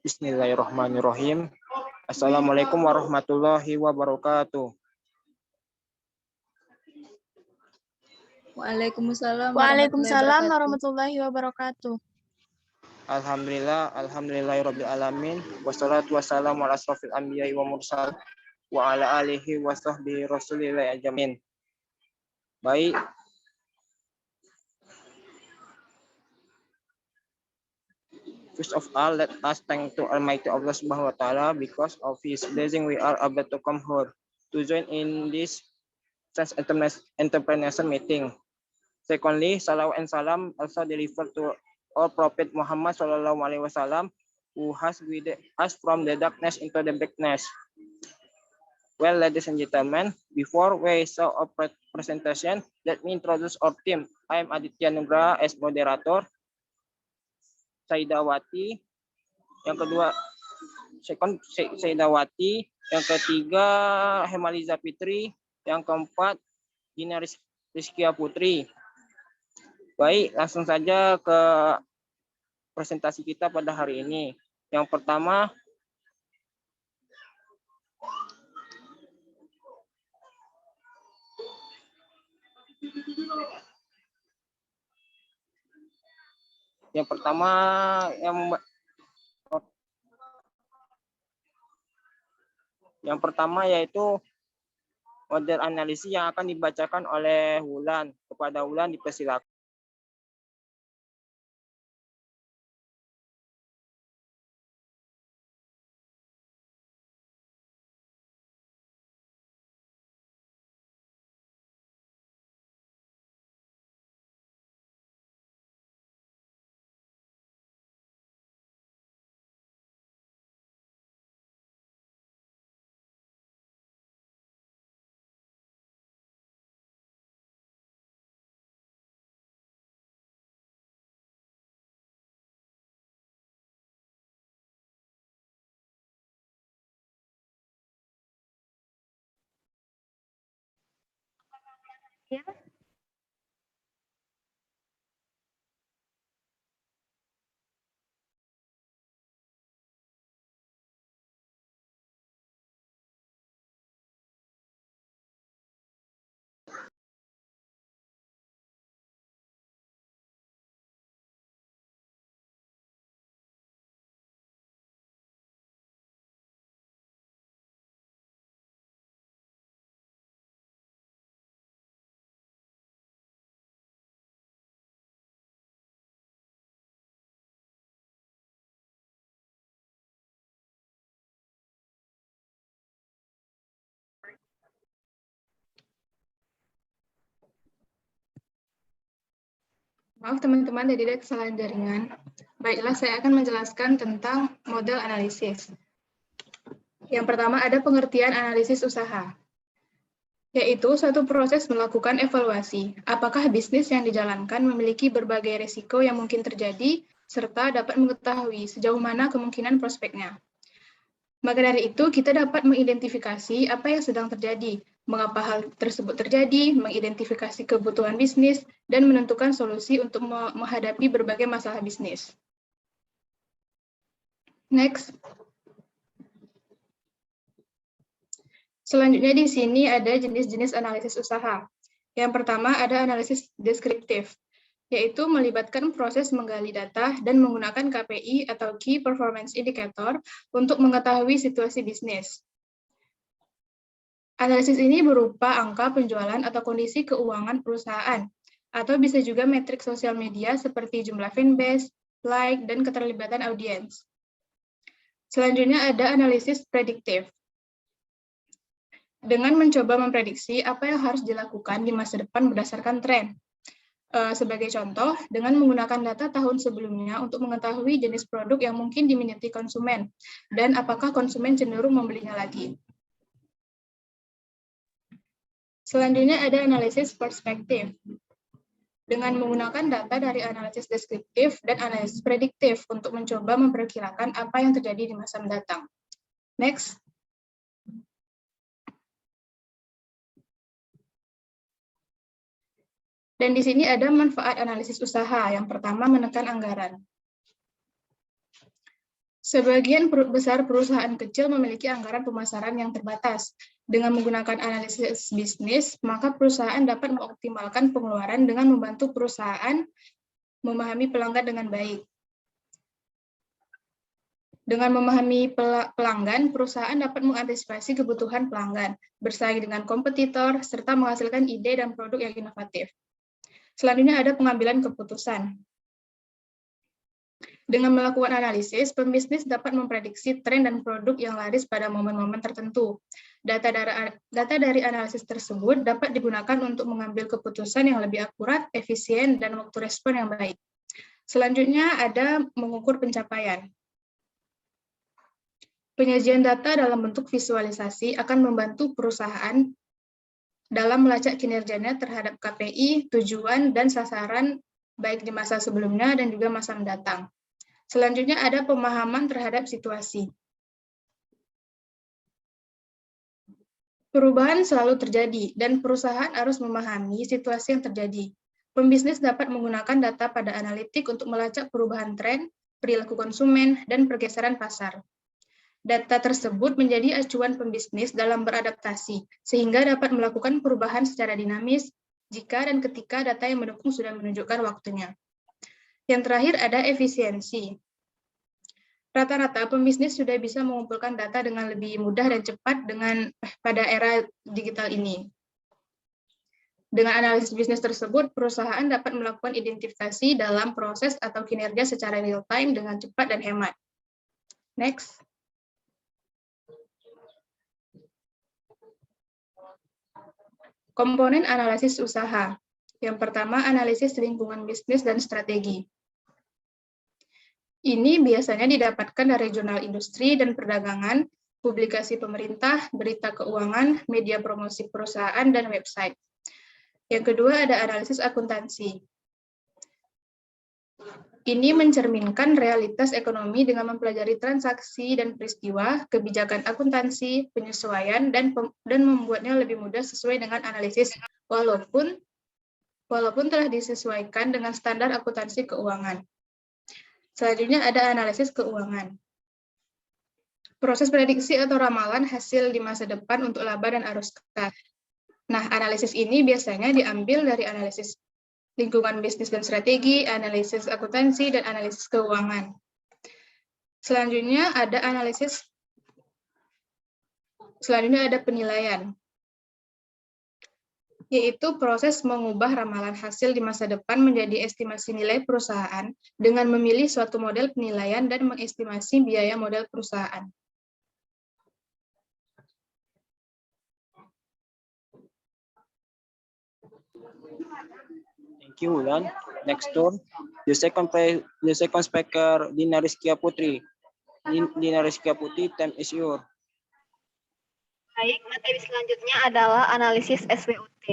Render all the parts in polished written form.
Bismillahirrahmanirrahim. Assalamualaikum warahmatullahi wabarakatuh. Waalaikumsalam Waalaikumsalam warahmatullahi wabarakatuh. Alhamdulillahirabbil alamin. Wassalatu wassalamu ala asrofil anbiya'i wa mursal wa ala alihi wa sahbihi rasulillah ajmain. Baik. First of all, let us thank to Almighty Allah Subhanahu wa Ta'ala, because of His blessing we are able to come here to join in this Science Entrepreneurship meeting. Secondly, salawat and salam also delivered to our Prophet Muhammad Sallallahu Alaihi Wasallam, who has guided us from the darkness into the brightness. Well, ladies and gentlemen, before we start our presentation, let me introduce our team. I am Aditya Nugraha as moderator. Saidawati, yang kedua Saidawati, yang ketiga Hemaliza Fitri, yang keempat Gina Rizkia Putri. Baik, langsung saja ke presentasi kita pada hari ini. Yang pertama, yang pertama yaitu model analisis yang akan dibacakan oleh Wulan. Kepada Wulan dipersilakan. Maaf teman-teman, tadi ada kesalahan jaringan. Baiklah, saya akan menjelaskan tentang model analisis. Yang pertama ada pengertian analisis usaha, yaitu suatu proses melakukan evaluasi. Apakah bisnis yang dijalankan memiliki berbagai risiko yang mungkin terjadi, serta dapat mengetahui sejauh mana kemungkinan prospeknya. Maka dari itu, kita dapat mengidentifikasi apa yang sedang terjadi, mengapa hal tersebut terjadi, mengidentifikasi kebutuhan bisnis, dan menentukan solusi untuk menghadapi berbagai masalah bisnis. Next. Selanjutnya di sini ada jenis-jenis analisis usaha. Yang pertama ada analisis deskriptif, yaitu melibatkan proses menggali data dan menggunakan KPI atau Key Performance Indicator untuk mengetahui situasi bisnis. Analisis ini berupa angka penjualan atau kondisi keuangan perusahaan, atau bisa juga metrik sosial media seperti jumlah fanbase, like, dan keterlibatan audiens. Selanjutnya ada analisis prediktif. Dengan mencoba memprediksi apa yang harus dilakukan di masa depan berdasarkan tren. Sebagai contoh, dengan menggunakan data tahun sebelumnya untuk mengetahui jenis produk yang mungkin diminati konsumen, dan apakah konsumen cenderung membelinya lagi. Selanjutnya ada analisis perspektif. Dengan menggunakan data dari analisis deskriptif dan analisis prediktif untuk mencoba memperkirakan apa yang terjadi di masa mendatang. Next. Dan di sini ada manfaat analisis usaha. Yang pertama, menekan anggaran. Sebagian besar perusahaan kecil memiliki anggaran pemasaran yang terbatas. Dengan menggunakan analisis bisnis, maka perusahaan dapat mengoptimalkan pengeluaran dengan membantu perusahaan memahami pelanggan dengan baik. Dengan memahami pelanggan, perusahaan dapat mengantisipasi kebutuhan pelanggan, bersaing dengan kompetitor, serta menghasilkan ide dan produk yang inovatif. Selanjutnya ada pengambilan keputusan. Dengan melakukan analisis, pembisnis dapat memprediksi tren dan produk yang laris pada momen-momen tertentu. Data dari analisis tersebut dapat digunakan untuk mengambil keputusan yang lebih akurat, efisien, dan waktu respon yang baik. Selanjutnya ada mengukur pencapaian. Penyajian data dalam bentuk visualisasi akan membantu perusahaan dalam melacak kinerjanya terhadap KPI, tujuan, dan sasaran baik di masa sebelumnya dan juga masa mendatang. Selanjutnya ada pemahaman terhadap situasi. Perubahan selalu terjadi, dan perusahaan harus memahami situasi yang terjadi. Pembisnis dapat menggunakan data pada analitik untuk melacak perubahan tren, perilaku konsumen, dan pergeseran pasar. Data tersebut menjadi acuan pembisnis dalam beradaptasi, sehingga dapat melakukan perubahan secara dinamis jika dan ketika data yang mendukung sudah menunjukkan waktunya. Yang terakhir ada efisiensi. Rata-rata pembisnis sudah bisa mengumpulkan data dengan lebih mudah dan cepat pada era digital ini. Dengan analisis bisnis tersebut, perusahaan dapat melakukan identifikasi dalam proses atau kinerja secara real-time dengan cepat dan hemat. Next. Komponen analisis usaha. Yang pertama, analisis lingkungan bisnis dan strategi. Ini biasanya didapatkan dari jurnal industri dan perdagangan, publikasi pemerintah, berita keuangan, media promosi perusahaan, dan website. Yang kedua ada analisis akuntansi. Ini mencerminkan realitas ekonomi dengan mempelajari transaksi dan peristiwa, kebijakan akuntansi, penyesuaian, dan membuatnya lebih mudah sesuai dengan analisis, walaupun telah disesuaikan dengan standar akuntansi keuangan. Selanjutnya ada analisis keuangan. Proses prediksi atau ramalan hasil di masa depan untuk laba dan arus kas. Nah, analisis ini biasanya diambil dari analisis lingkungan bisnis dan strategi, analisis akuntansi, dan analisis keuangan. Selanjutnya ada penilaian, yaitu proses mengubah ramalan hasil di masa depan menjadi estimasi nilai perusahaan dengan memilih suatu model penilaian dan mengestimasi biaya model perusahaan. Thank you, Wulan. Next turn, the second speaker, Dina Rizkia Putri. Dina Rizkia Putri, time is yours. Baik, materi selanjutnya adalah analisis SWOT.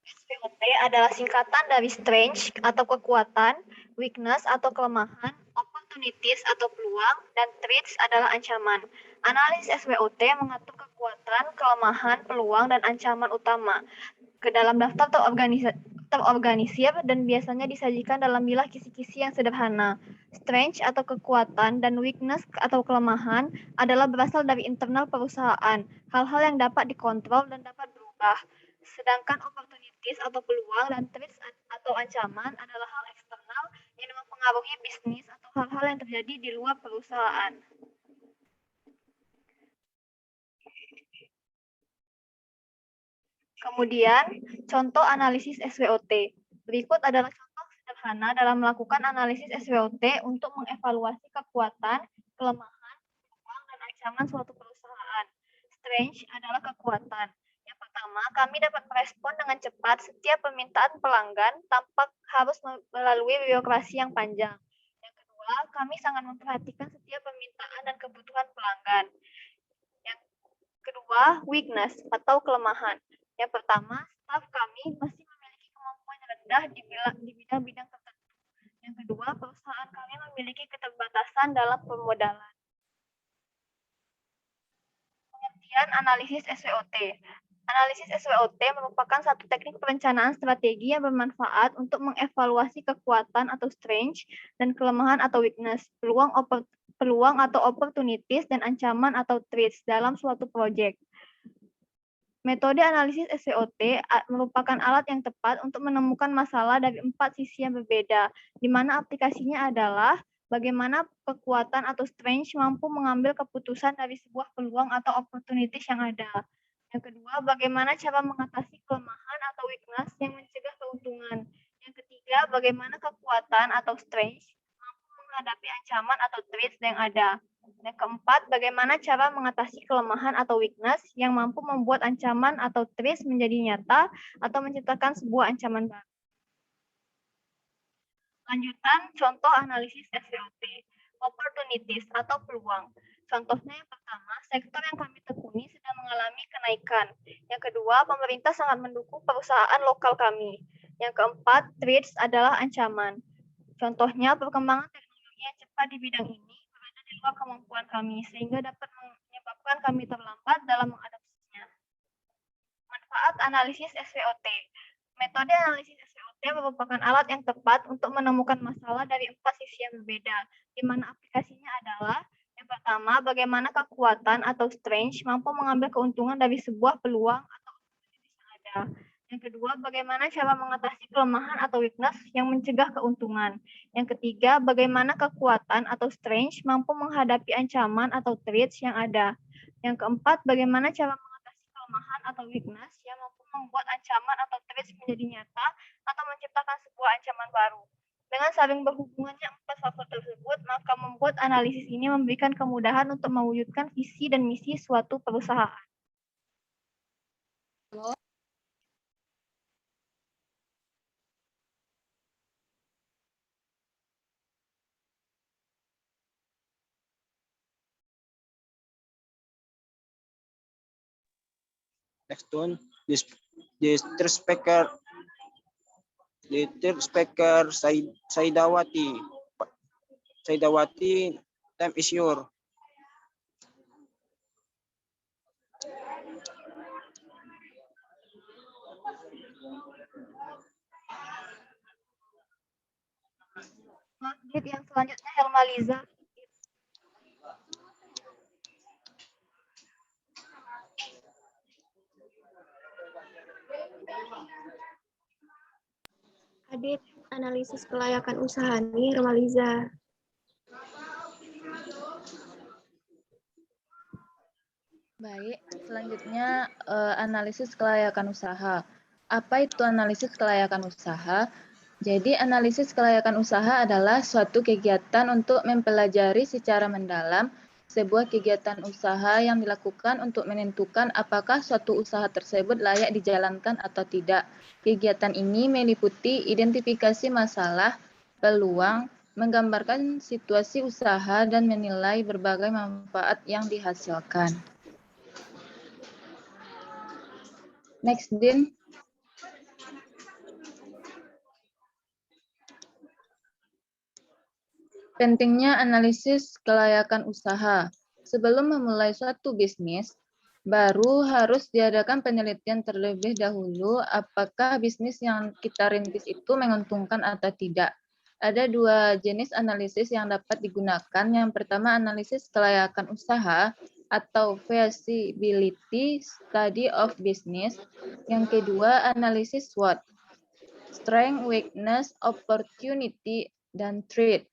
SWOT adalah singkatan dari strength atau kekuatan, weakness atau kelemahan, opportunities atau peluang, dan threats adalah ancaman. Analisis SWOT mengatur kekuatan, kelemahan, peluang, dan ancaman utama ke dalam daftar terorganisir dan biasanya disajikan dalam bilah kisi-kisi yang sederhana. Strength atau kekuatan dan weakness atau kelemahan adalah berasal dari internal perusahaan, hal-hal yang dapat dikontrol dan dapat berubah. Sedangkan opportunities atau peluang dan threats atau ancaman adalah hal eksternal yang mempengaruhi bisnis atau hal-hal yang terjadi di luar perusahaan. Kemudian, contoh analisis SWOT. Berikut adalah contoh sederhana dalam melakukan analisis SWOT untuk mengevaluasi kekuatan, kelemahan, peluang, dan ancaman suatu perusahaan. Strength adalah kekuatan. Yang pertama, kami dapat merespon dengan cepat setiap permintaan pelanggan tanpa harus melalui birokrasi yang panjang. Yang kedua, kami sangat memperhatikan setiap permintaan dan kebutuhan pelanggan. Yang kedua, weakness atau kelemahan. Yang pertama, staf kami masih memiliki kemampuan rendah di bidang-bidang tertentu. Yang kedua, perusahaan kami memiliki keterbatasan dalam permodalan. Pengertian analisis SWOT. Analisis SWOT merupakan satu teknik perencanaan strategi yang bermanfaat untuk mengevaluasi kekuatan atau strength dan kelemahan atau weakness, peluang atau opportunities, dan ancaman atau threats dalam suatu proyek. Metode analisis SWOT merupakan alat yang tepat untuk menemukan masalah dari 4 sisi yang berbeda, di mana aplikasinya adalah bagaimana kekuatan atau strength mampu mengambil keputusan dari sebuah peluang atau opportunities yang ada. Yang kedua, bagaimana cara mengatasi kelemahan atau weakness yang mencegah keuntungan. Yang ketiga, bagaimana kekuatan atau strength mampu menghadapi ancaman atau threats yang ada. Yang keempat, bagaimana cara mengatasi kelemahan atau weakness yang mampu membuat ancaman atau threats menjadi nyata atau menciptakan sebuah ancaman baru. Lanjutan contoh analisis SWOT, opportunities atau peluang. Contohnya yang pertama, sektor yang kami tekuni sedang mengalami kenaikan. Yang kedua, pemerintah sangat mendukung perusahaan lokal kami. Yang keempat, threats adalah ancaman. Contohnya, perkembangan teknologi yang cepat di bidang ini berada di luar kemampuan kami, sehingga dapat menyebabkan kami terlambat dalam mengadopsinya. Manfaat analisis SWOT. Metode analisis SWOT merupakan alat yang tepat untuk menemukan masalah dari 4 sisi yang berbeda, di mana aplikasinya adalah yang pertama, bagaimana kekuatan atau strength mampu mengambil keuntungan dari sebuah peluang atau opportunities yang ada. Yang kedua, bagaimana cara mengatasi kelemahan atau weakness yang mencegah keuntungan. Yang ketiga, bagaimana kekuatan atau strength mampu menghadapi ancaman atau threats yang ada. Yang keempat, bagaimana cara mengatasi kelemahan atau weakness yang mampu membuat ancaman atau threats menjadi nyata atau menciptakan sebuah ancaman baru. Dengan saling berhubungannya 4 faktor tersebut, maka membuat analisis ini memberikan kemudahan untuk mewujudkan visi dan misi suatu perusahaan. Next one, the third speaker Saidawati. Saidawati, time is your. Yang selanjutnya Hermaliza. Adit, analisis kelayakan usaha nih, Hermaliza. Baik, selanjutnya analisis kelayakan usaha. Apa itu analisis kelayakan usaha? Jadi analisis kelayakan usaha adalah suatu kegiatan untuk mempelajari secara mendalam sebuah kegiatan usaha yang dilakukan untuk menentukan apakah suatu usaha tersebut layak dijalankan atau tidak. Kegiatan ini meliputi identifikasi masalah, peluang, menggambarkan situasi usaha, dan menilai berbagai manfaat yang dihasilkan. Next, Din. Pentingnya analisis kelayakan usaha. Sebelum memulai suatu bisnis, baru harus diadakan penelitian terlebih dahulu apakah bisnis yang kita rintis itu menguntungkan atau tidak. Ada 2 jenis analisis yang dapat digunakan. Yang pertama, analisis kelayakan usaha atau feasibility study of business. Yang kedua, analisis SWOT, strength, weakness, opportunity, dan threat.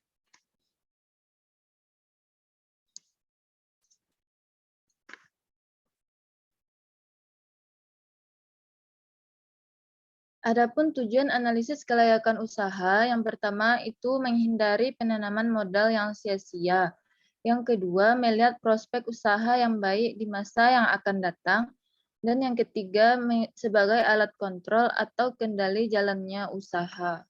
Adapun tujuan analisis kelayakan usaha, yang pertama itu menghindari penanaman modal yang sia-sia. Yang kedua, melihat prospek usaha yang baik di masa yang akan datang. Dan yang ketiga, sebagai alat kontrol atau kendali jalannya usaha.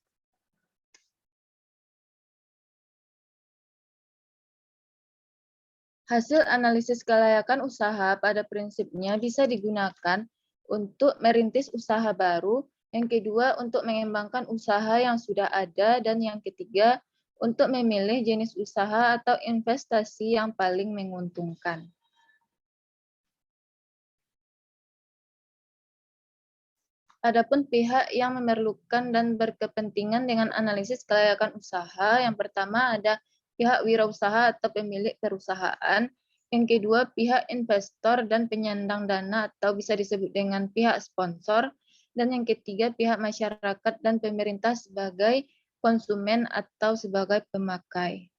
Hasil analisis kelayakan usaha pada prinsipnya bisa digunakan untuk merintis usaha baru, yang kedua untuk mengembangkan usaha yang sudah ada, dan yang ketiga untuk memilih jenis usaha atau investasi yang paling menguntungkan. Adapun pihak yang memerlukan dan berkepentingan dengan analisis kelayakan usaha, yang pertama ada pihak wirausaha atau pemilik perusahaan, yang kedua pihak investor dan penyandang dana atau bisa disebut dengan pihak sponsor, dan yang ketiga pihak masyarakat dan pemerintah sebagai konsumen atau sebagai pemakai.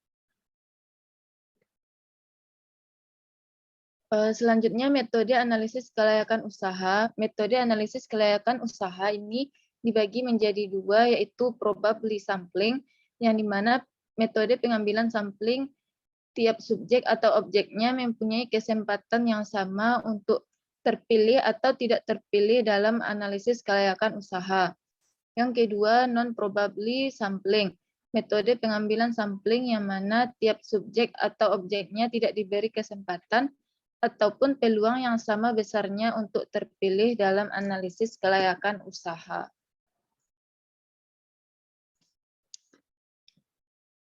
Selanjutnya metode analisis kelayakan usaha. Metode analisis kelayakan usaha ini dibagi menjadi dua, yaitu probably sampling, yang dimana metode pengambilan sampling tiap subjek atau objeknya mempunyai kesempatan yang sama untuk terpilih atau tidak terpilih dalam analisis kelayakan usaha. Yang kedua, non-probably sampling. Metode pengambilan sampling yang mana tiap subjek atau objeknya tidak diberi kesempatan ataupun peluang yang sama besarnya untuk terpilih dalam analisis kelayakan usaha.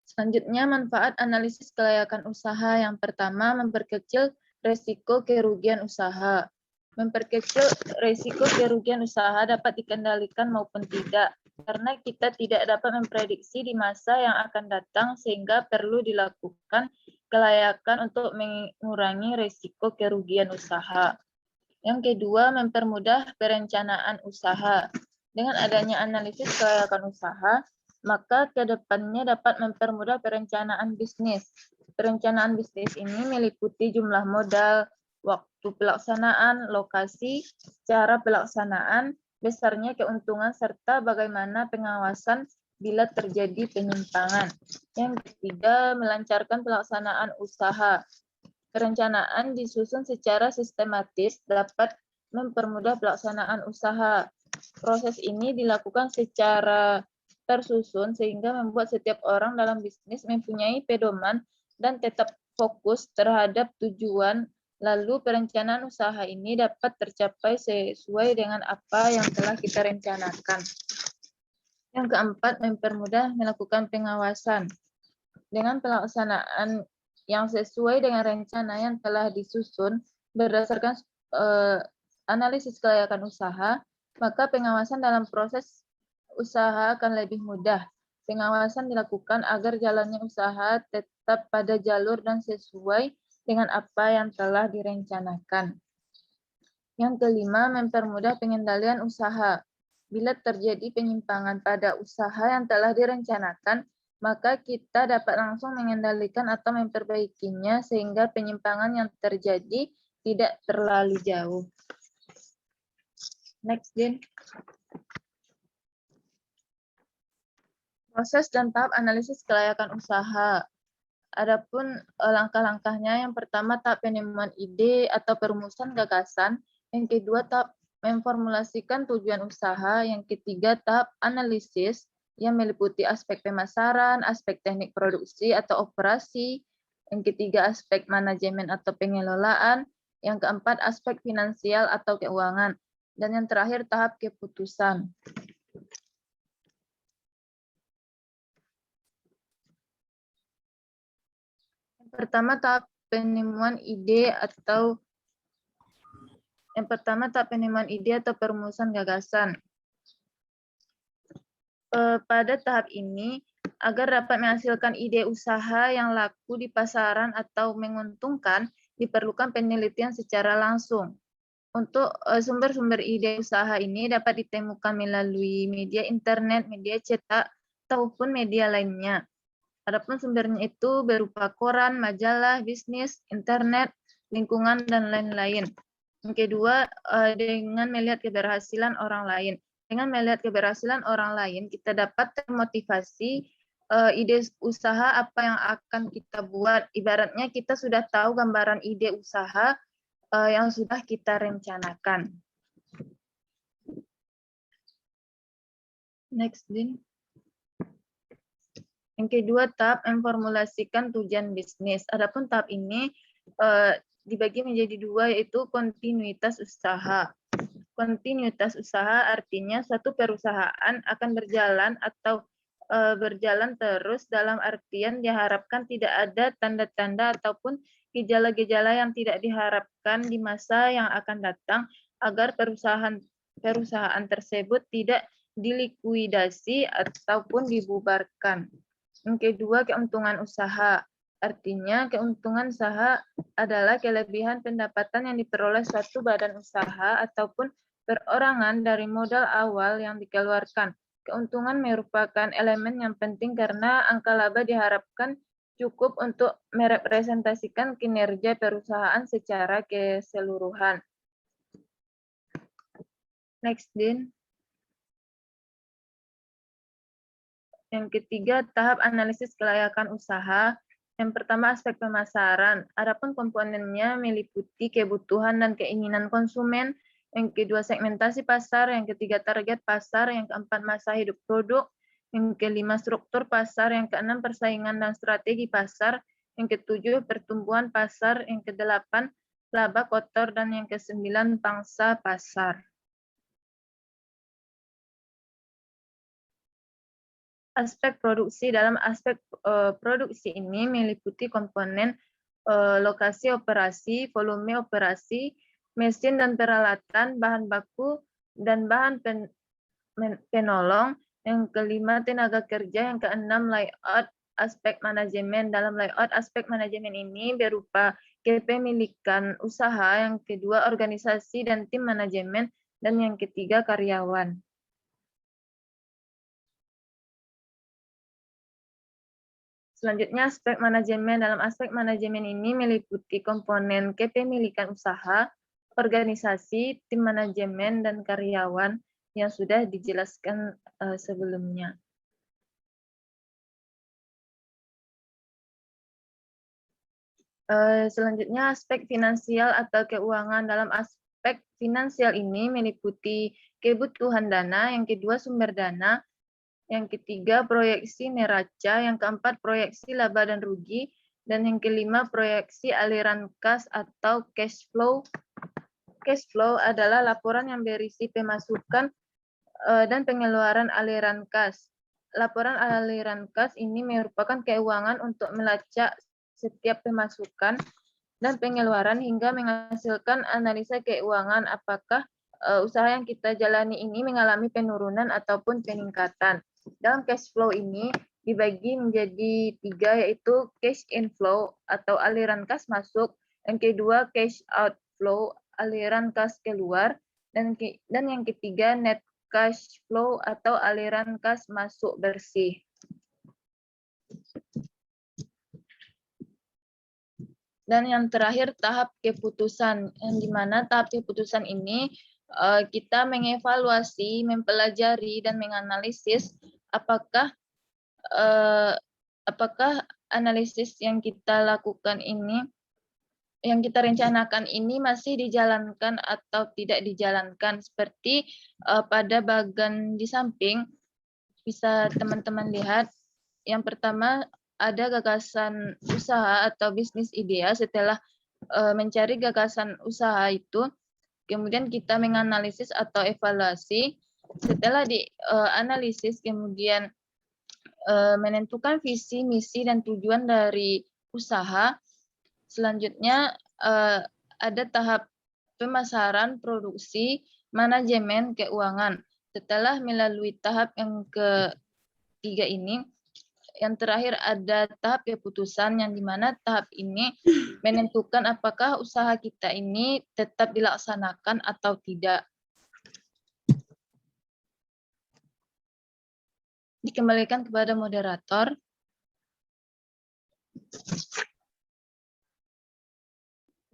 Selanjutnya, manfaat analisis kelayakan usaha. Yang pertama, memperkecil risiko kerugian usaha. Memperkecil risiko kerugian usaha dapat dikendalikan maupun tidak, karena kita tidak dapat memprediksi di masa yang akan datang sehingga perlu dilakukan kelayakan untuk mengurangi risiko kerugian usaha. Yang kedua, mempermudah perencanaan usaha. Dengan adanya analisis kelayakan usaha, maka ke depannya dapat mempermudah perencanaan bisnis. Perencanaan bisnis ini meliputi jumlah modal, waktu pelaksanaan, lokasi, cara pelaksanaan, besarnya keuntungan, serta bagaimana pengawasan bila terjadi penyimpangan. Yang ketiga, melancarkan pelaksanaan usaha. Perencanaan disusun secara sistematis dapat mempermudah pelaksanaan usaha. Proses ini dilakukan secara tersusun sehingga membuat setiap orang dalam bisnis mempunyai pedoman dan tetap fokus terhadap tujuan. Lalu perencanaan usaha ini dapat tercapai sesuai dengan apa yang telah kita rencanakan. Yang keempat, mempermudah melakukan pengawasan. Dengan pelaksanaan yang sesuai dengan rencana yang telah disusun berdasarkan analisis kelayakan usaha, maka pengawasan dalam proses usaha akan lebih mudah. Pengawasan dilakukan agar jalannya usaha tetap pada jalur dan sesuai dengan apa yang telah direncanakan. Yang kelima, mempermudah pengendalian usaha. Bila terjadi penyimpangan pada usaha yang telah direncanakan, maka kita dapat langsung mengendalikan atau memperbaikinya sehingga penyimpangan yang terjadi tidak terlalu jauh. Next, Din. Proses dan tahap analisis kelayakan usaha. Adapun langkah-langkahnya, yang pertama tahap penemuan ide atau perumusan gagasan, yang kedua tahap memformulasikan tujuan usaha, yang ketiga tahap analisis yang meliputi aspek pemasaran, aspek teknik produksi atau operasi, yang ketiga aspek manajemen atau pengelolaan, yang keempat aspek finansial atau keuangan, dan yang terakhir tahap keputusan. Yang pertama tahap penemuan ide atau perumusan gagasan. Pada tahap ini, agar dapat menghasilkan ide usaha yang laku di pasaran atau menguntungkan, diperlukan penelitian secara langsung. Untuk sumber-sumber ide usaha ini dapat ditemukan melalui media internet, media cetak, ataupun media lainnya. Adapun sumbernya itu berupa koran, majalah, bisnis, internet, lingkungan, dan lain-lain. Yang kedua, dengan melihat keberhasilan orang lain. Dengan melihat keberhasilan orang lain, kita dapat termotivasi ide usaha apa yang akan kita buat. Ibaratnya kita sudah tahu gambaran ide usaha yang sudah kita rencanakan. Next, Din. Yang kedua, tahap memformulasikan tujuan bisnis. Adapun tahap ini dibagi menjadi dua, yaitu kontinuitas usaha. Kontinuitas usaha artinya suatu perusahaan akan berjalan atau berjalan terus, dalam artian diharapkan tidak ada tanda-tanda ataupun gejala-gejala yang tidak diharapkan di masa yang akan datang agar perusahaan perusahaan tersebut tidak dilikuidasi ataupun dibubarkan. Yang kedua, keuntungan usaha. Artinya, keuntungan usaha adalah kelebihan pendapatan yang diperoleh suatu badan usaha ataupun perorangan dari modal awal yang dikeluarkan. Keuntungan merupakan elemen yang penting karena angka laba diharapkan cukup untuk merepresentasikan kinerja perusahaan secara keseluruhan. Next, Din. Yang ketiga, tahap analisis kelayakan usaha. Yang pertama, aspek pemasaran. Adapun komponennya meliputi kebutuhan dan keinginan konsumen. Yang kedua, segmentasi pasar. Yang ketiga, target pasar. Yang keempat, masa hidup produk. Yang kelima, struktur pasar. Yang keenam, persaingan dan strategi pasar. Yang ketujuh, pertumbuhan pasar. Yang kedelapan, laba kotor. Dan yang kesembilan, pangsa pasar. Aspek produksi. Dalam aspek produksi ini meliputi komponen lokasi operasi, volume operasi, mesin dan peralatan, bahan baku, dan bahan penolong. Yang kelima, tenaga kerja. Yang keenam, layout aspek manajemen. Dalam layout aspek manajemen ini berupa kepemilikan usaha. Yang kedua, organisasi dan tim manajemen. Dan yang ketiga, karyawan. Selanjutnya, aspek manajemen. Dalam aspek manajemen ini meliputi komponen kepemilikan usaha, organisasi, tim manajemen, dan karyawan yang sudah dijelaskan sebelumnya. Selanjutnya, aspek finansial atau keuangan. Dalam aspek finansial ini meliputi kebutuhan dana, yang kedua sumber dana, yang ketiga proyeksi neraca, yang keempat proyeksi laba dan rugi, dan yang kelima proyeksi aliran kas atau cash flow. Cash flow adalah laporan yang berisi pemasukan dan pengeluaran aliran kas. Laporan aliran kas ini merupakan keuangan untuk melacak setiap pemasukan dan pengeluaran hingga menghasilkan analisa keuangan apakah usaha yang kita jalani ini mengalami penurunan ataupun peningkatan. Dalam cash flow ini dibagi menjadi 3, yaitu cash inflow atau aliran kas masuk, yang kedua cash outflow, aliran kas keluar, dan yang ketiga net cash flow atau aliran kas masuk bersih. Dan yang terakhir, tahap keputusan, yang dimana tahap keputusan ini kita mengevaluasi, mempelajari, dan menganalisis apakah analisis yang kita lakukan ini, yang kita rencanakan ini masih dijalankan atau tidak dijalankan. Seperti pada bagian di samping, bisa teman-teman lihat. Yang pertama, ada gagasan usaha atau bisnis idea. Setelah mencari gagasan usaha itu, kemudian kita menganalisis atau evaluasi. Setelah dianalisis, kemudian menentukan visi, misi, dan tujuan dari usaha. Selanjutnya ada tahap pemasaran, produksi, manajemen, keuangan. Setelah melalui tahap yang ketiga ini, yang terakhir ada tahap keputusan, yang dimana tahap ini menentukan apakah usaha kita ini tetap dilaksanakan atau tidak. Dikembalikan kepada moderator.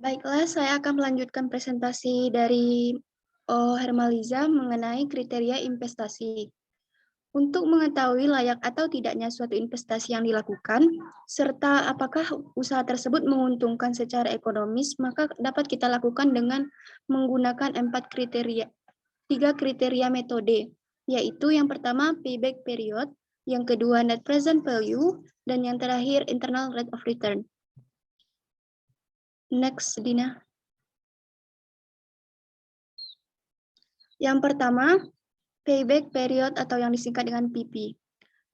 Baiklah, saya akan melanjutkan presentasi dari Hermaliza mengenai kriteria investasi. Untuk mengetahui layak atau tidaknya suatu investasi yang dilakukan, serta apakah usaha tersebut menguntungkan secara ekonomis, maka dapat kita lakukan dengan menggunakan 3 kriteria metode, yaitu yang pertama payback period, yang kedua net present value, dan yang terakhir internal rate of return. Next, Dina. Yang pertama, payback period atau yang disingkat dengan PP.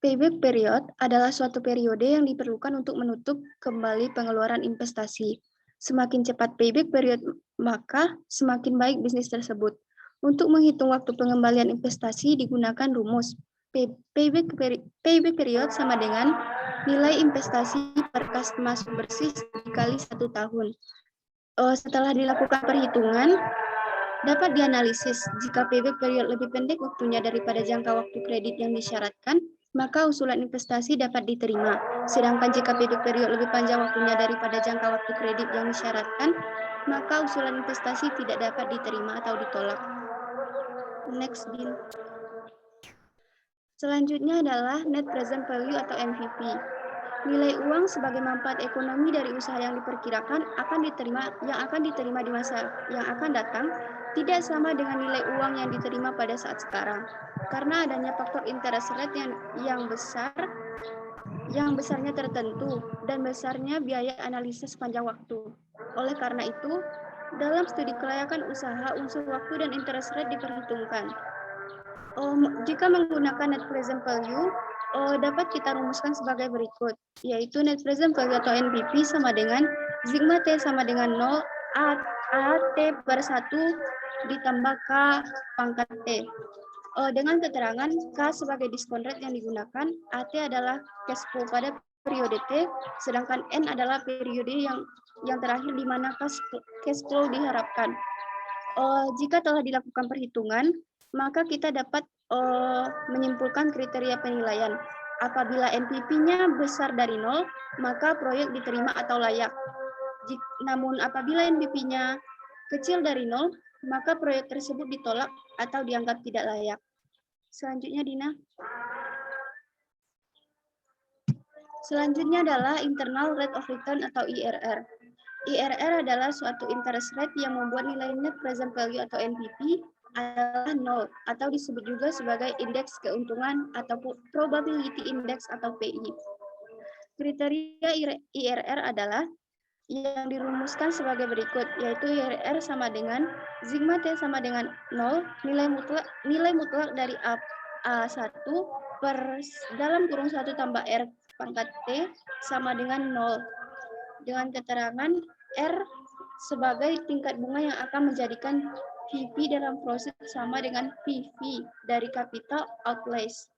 Payback period adalah suatu periode yang diperlukan untuk menutup kembali pengeluaran investasi. Semakin cepat payback period, maka semakin baik bisnis tersebut. Untuk menghitung waktu pengembalian investasi digunakan rumus payback period sama dengan nilai investasi per kas masuk bersih dikali 1 tahun. Setelah dilakukan perhitungan, dapat dianalisis jika payback period lebih pendek waktunya daripada jangka waktu kredit yang disyaratkan, maka usulan investasi dapat diterima. Sedangkan jika payback period lebih panjang waktunya daripada jangka waktu kredit yang disyaratkan, maka usulan investasi tidak dapat diterima atau ditolak. Next, Din. Selanjutnya adalah net present value atau NPV. Nilai uang sebagai manfaat ekonomi dari usaha yang diperkirakan akan diterima di masa yang akan datang tidak sama dengan nilai uang yang diterima pada saat sekarang. Karena adanya faktor interest rate yang besarnya tertentu dan besarnya biaya analisis sepanjang waktu. Oleh karena itu, dalam studi kelayakan usaha, unsur waktu dan interest rate diperhitungkan. Jika menggunakan net present value, dapat kita rumuskan sebagai berikut, yaitu net present value atau NPV sama dengan sigma T sama dengan 0 AT per 1 ditambah K pangkat T. Dengan keterangan K sebagai diskon rate yang digunakan, AT adalah cash flow pada periode T, sedangkan N adalah periode yang terakhir di mana cash flow diharapkan. Jika telah dilakukan perhitungan, maka kita dapat menyimpulkan kriteria penilaian. Apabila NPV-nya besar dari 0, maka proyek diterima atau layak. Namun apabila NPV-nya kecil dari 0, maka proyek tersebut ditolak atau dianggap tidak layak. Selanjutnya, Dina. Selanjutnya adalah internal rate of return atau IRR. IRR adalah suatu interest rate yang membuat nilai net present value atau NPV adalah 0 atau disebut juga sebagai indeks keuntungan atau probability index atau PI. Kriteria IRR adalah yang dirumuskan sebagai berikut, yaitu IRR sama dengan sigma T sama dengan 0, nilai mutlak dari A1 per dalam kurung 1 tambah R pangkat T sama dengan 0. Dengan keterangan R sebagai tingkat bunga yang akan menjadikan PV dalam proses sama dengan PV dari capital outlays.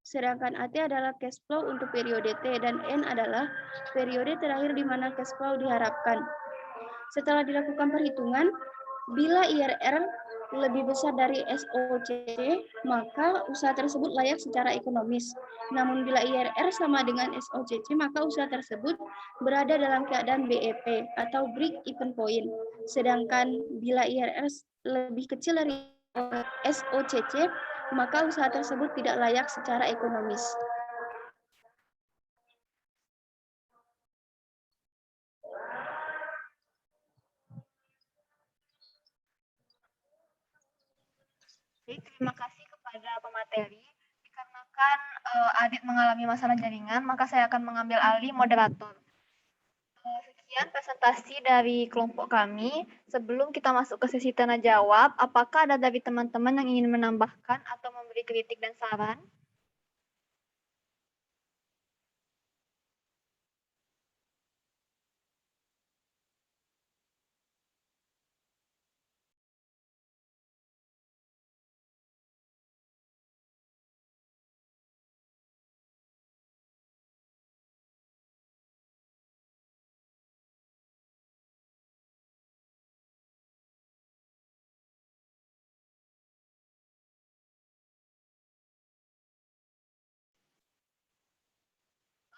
Sedangkan AT adalah cash flow untuk periode T dan N adalah periode terakhir di mana cash flow diharapkan. Setelah dilakukan perhitungan, bila IRR lebih besar dari SOCC, maka usaha tersebut layak secara ekonomis. Namun bila IRR sama dengan SOCC, maka usaha tersebut berada dalam keadaan BEP atau break even point. Sedangkan bila IRR lebih kecil dari SOCC, maka usaha tersebut tidak layak secara ekonomis. Terima kasih kepada pemateri. Dikarenakan Adit mengalami masalah jaringan, maka saya akan mengambil alih moderator. Sekian presentasi dari kelompok kami. Sebelum kita masuk ke sesi tanya jawab, apakah ada dari teman-teman yang ingin menambahkan atau memberi kritik dan saran?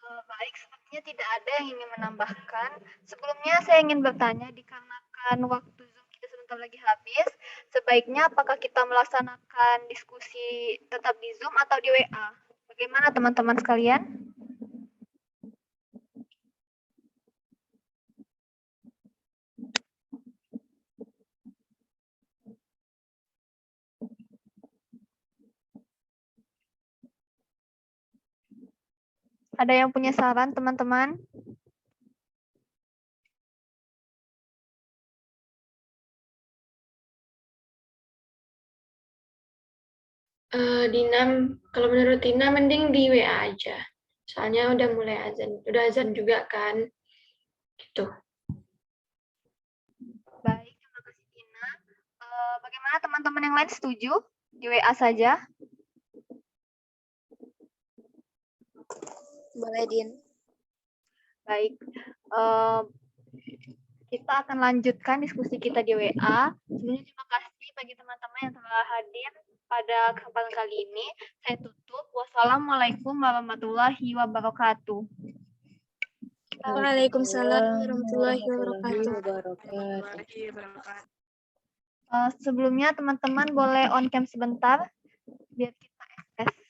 Baik, sepertinya tidak ada yang ingin menambahkan. Sebelumnya saya ingin bertanya, dikarenakan waktu Zoom kita sebentar lagi habis, sebaiknya apakah kita melaksanakan diskusi tetap di Zoom atau di WA? Bagaimana teman-teman sekalian? Ada yang punya saran, teman-teman? Dina, kalau menurut Dina mending di WA aja. Soalnya udah mulai azan, udah azan juga kan. Gitu. Baik, terima kasih Dina. Bagaimana Bagaimana teman-teman yang lain setuju? Di WA saja. Boleh, Din. Baik. Kita akan lanjutkan diskusi kita di WA. Sebelumnya terima kasih bagi teman-teman yang telah hadir pada kesempatan kali ini. Saya tutup. Wassalamualaikum warahmatullahi wabarakatuh. Waalaikumsalam warahmatullahi warahmatullahi wabarakatuh. wabarakatuh. Sebelumnya teman-teman boleh on cam sebentar biar kita akses.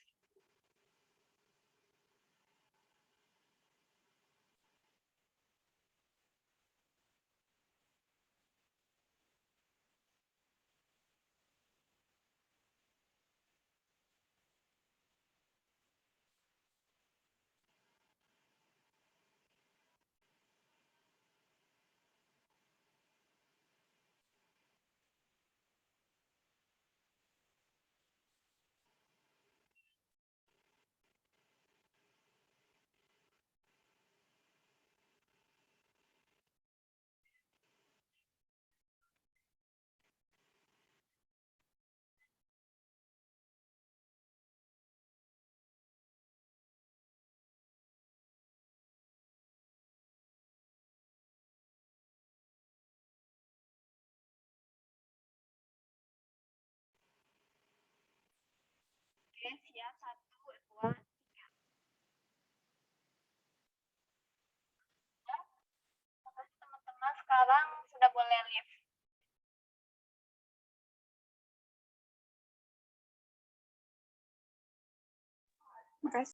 Oke, siap. 1, 2, 3. Terima kasih teman-teman. Sekarang sudah boleh live. Makasih.